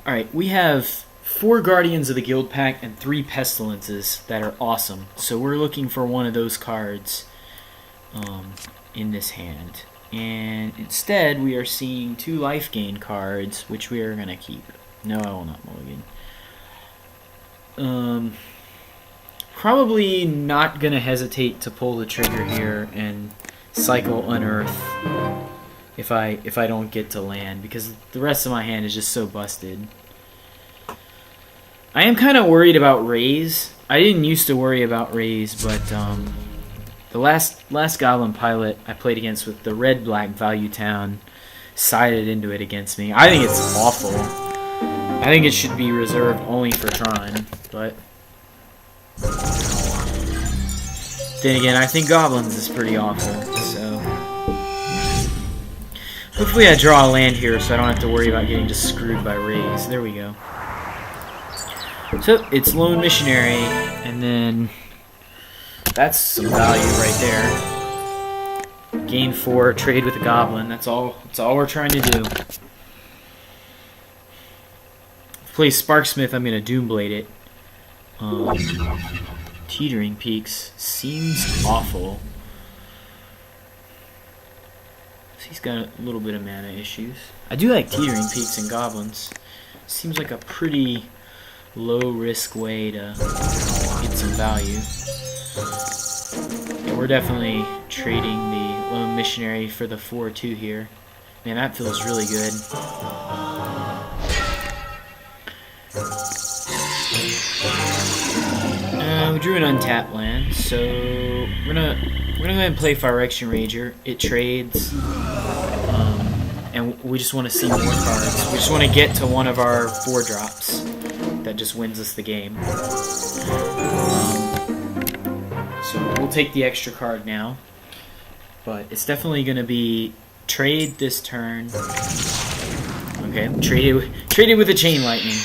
Alright, we have 4 Guardians of the Guild Pack and 3 Pestilences that are awesome. So we're looking for one of those cards in this hand. And instead, we are seeing 2 life gain cards, which we are going to keep. No, I will not mulligan. Probably not going to hesitate to pull the trigger here and cycle Unearth if I don't get to land, because the rest of my hand is just so busted. I am kind of worried about Raise. I didn't used to worry about Raise, but the last Goblin Pilot I played against with the red-black Value Town sided into it against me. I think it's awful. I think it should be reserved only for Tron, but then again, I think Goblins is pretty awful, so hopefully I draw a land here so I don't have to worry about getting just screwed by Raise. There we go. So, it's Lone Missionary, and then that's some value right there. Gain 4, trade with a Goblin. That's all we're trying to do. Play Sparksmith, I'm going to Doomblade it. Teetering Peaks seems awful. He's got a little bit of mana issues. I do like Teetering Peaks and Goblins. Seems like a pretty low risk way to get some value. Yeah, we're definitely trading the Lone Missionary for the 4/2 here. Man, that feels really good. We drew an untapped land, so we're gonna go ahead and play Phyrexian Rager. It trades, and we just want to see more cards. We just want to get to one of our 4 drops that just wins us the game. So we'll take the extra card now, but it's definitely going to be trade this turn. Okay, traded with a Chain Lightning.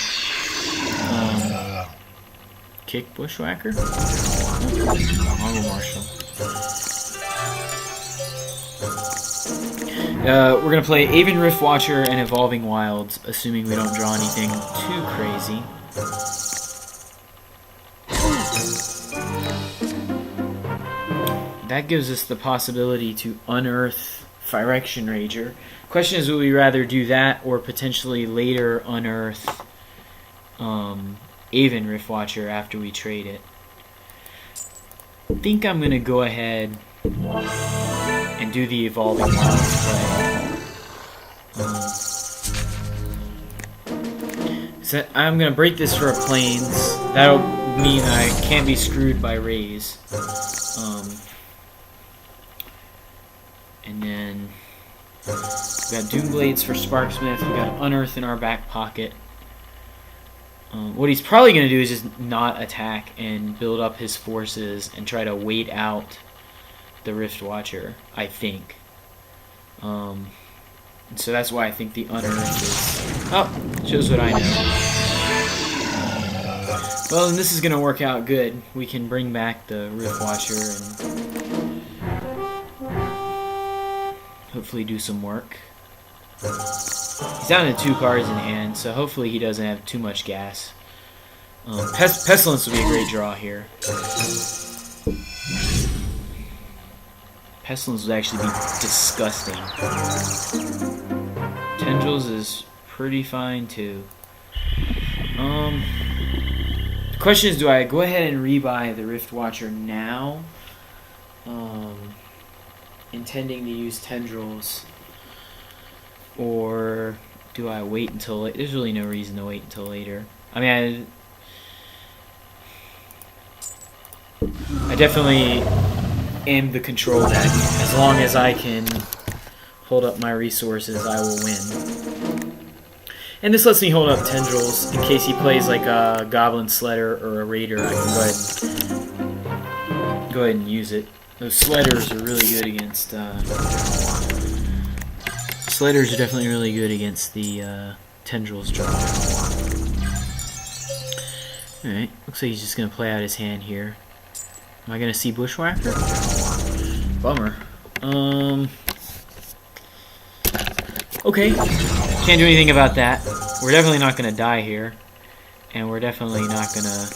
Kick Bushwhacker? Mongo Marshal. We're going to play Aven Riftwatcher and Evolving Wilds, assuming we don't draw anything too crazy. That gives us the possibility to unearth Phyrexian Rager. Question is, would we rather do that or potentially later unearth Aven Riftwatcher after we trade it? I think I'm going to go ahead and do the Evolving Wilds play. So I'm going to break this for a Plains. That'll mean I can't be screwed by Raise. And then we've got Doomblades for Sparksmith. We've got Unearth in our back pocket. What he's probably going to do is just not attack and build up his forces and try to wait out the Riftwatcher, I think. And so that's why I think the Unearth is... Oh, shows what I know. Well, then this is going to work out good. We can bring back the Riftwatcher and hopefully do some work. He's down to 2 cards in hand, so hopefully he doesn't have too much gas. Pestilence would be a great draw here. Pestilence would actually be disgusting. Tendrils is pretty fine too. The question is, do I go ahead and rebuy the Riftwatcher now? Intending to use Tendrils. Or do I wait until later? There's really no reason to wait until later. I mean, I definitely am the control deck. As long as I can hold up my resources, I will win. And this lets me hold up Tendrils in case he plays like a Goblin Sledder or a Raider. I can go ahead and use it. Those Sledders are really good against... Sledders are definitely really good against the Tendrils draw. Alright, looks like he's just going to play out his hand here. Am I going to see Bushwhacker? Bummer. Okay, can't do anything about that. We're definitely not gonna die here, and we're definitely not gonna.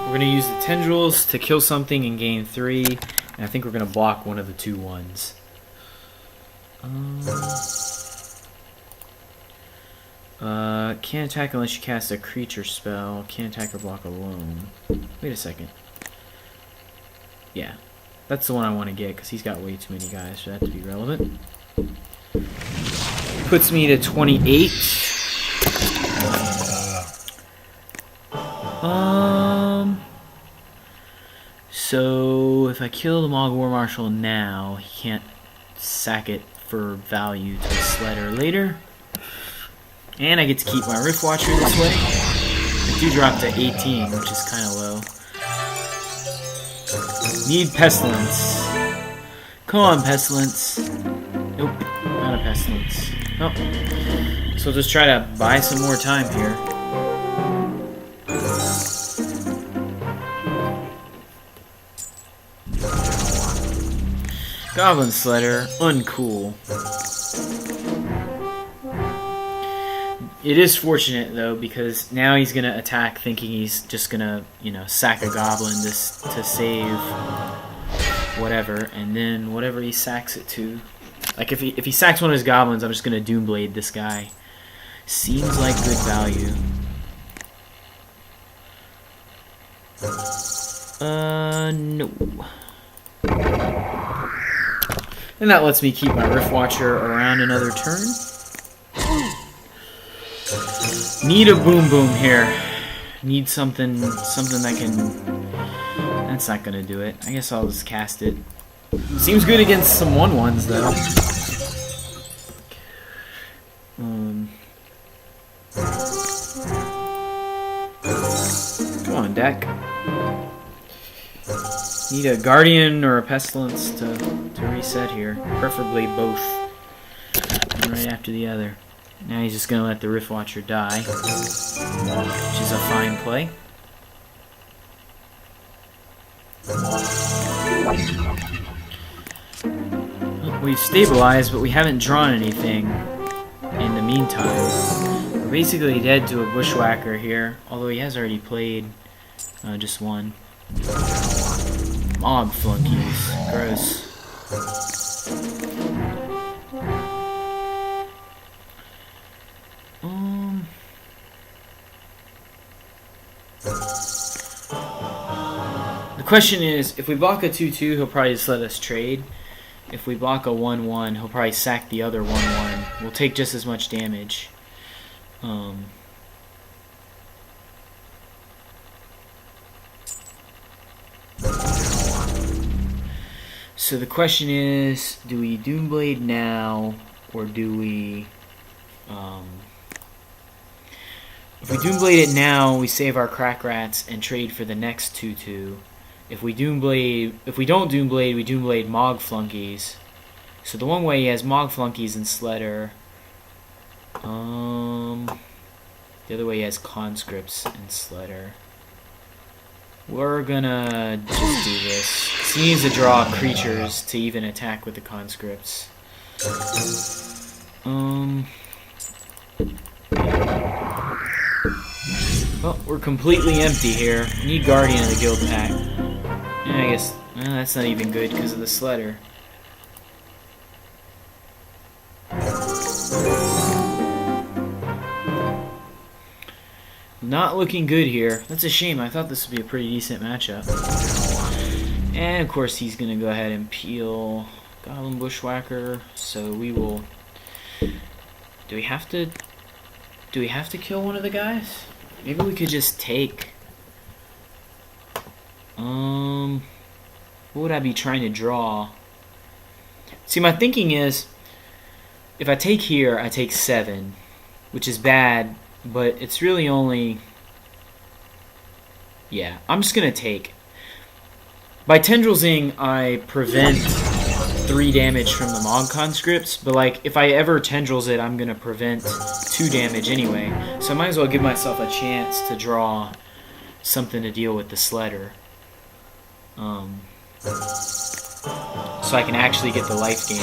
We're gonna use the tendrils to kill something and gain 3, and I think we're gonna block one of the 2/1s. Can't attack unless you cast a creature spell. Can't attack or block alone. Wait a second. Yeah, that's the one I want to get because he's got way too many guys for that to be relevant. Puts me to 28. So if I kill the Mog War Marshal now, he can't sack it for value to a Sledder later. And I get to keep my Rift Watcher this way. I do drop to 18, which is kind of low. Need Pestilence. Come on, Pestilence. Nope, not a Pestilence. Nope. So we'll just try to buy some more time here. Goblin Sledder, uncool. It is fortunate though, because now he's gonna attack thinking he's just gonna, sack a goblin to save whatever, and then whatever he sacks it to. Like if he sacks one of his goblins, I'm just gonna Doomblade this guy. Seems like good value. No. And that lets me keep my Rift Watcher around another turn. Need a boom boom here. Need something that can. That's not gonna do it. I guess I'll just cast it. Seems good against some 1/1s though. Come on, deck. Need a Guardian or a Pestilence to reset here. Preferably both. One right after the other. Now he's just going to let the Rift Watcher die, which is a fine play. Well, we've stabilized, but we haven't drawn anything in the meantime. We're basically dead to a Bushwhacker here, although he has already played just one. Mob flunkies. Gross. The question is, if we block a 2/2, he'll probably just let us trade. If we block a 1/1, he'll probably sack the other 1/1. We'll take just as much damage. So the question is, do we Doomblade now, or do we... if we Doomblade it now, we save our Crack Rats and trade for the next 2/2. If we don't Doomblade, we Doomblade Mog Flunkies. So the one way he has Mog Flunkies and Sledder. The other way he has Conscripts and Sledder. We're gonna just do this. He needs to draw creatures to even attack with the Conscripts. Well, we're completely empty here. We need Guardian of the Guild Pack. And I guess that's not even good because of the Sledder. Not looking good here. That's a shame. I thought this would be a pretty decent matchup. And of course he's going to go ahead and peel Goblin Bushwhacker. So we will... Do we have to kill one of the guys? Maybe we could just take... What would I be trying to draw? See, my thinking is, if I take here, I take 7, which is bad, but it's really only... Yeah, I'm just going to take. By Tendrilsing, I prevent 3 damage from the Mog Conscripts, but like, if I ever Tendrils it, I'm going to prevent 2 damage anyway, so I might as well give myself a chance to draw something to deal with the Sledder. so I can actually get the life gain.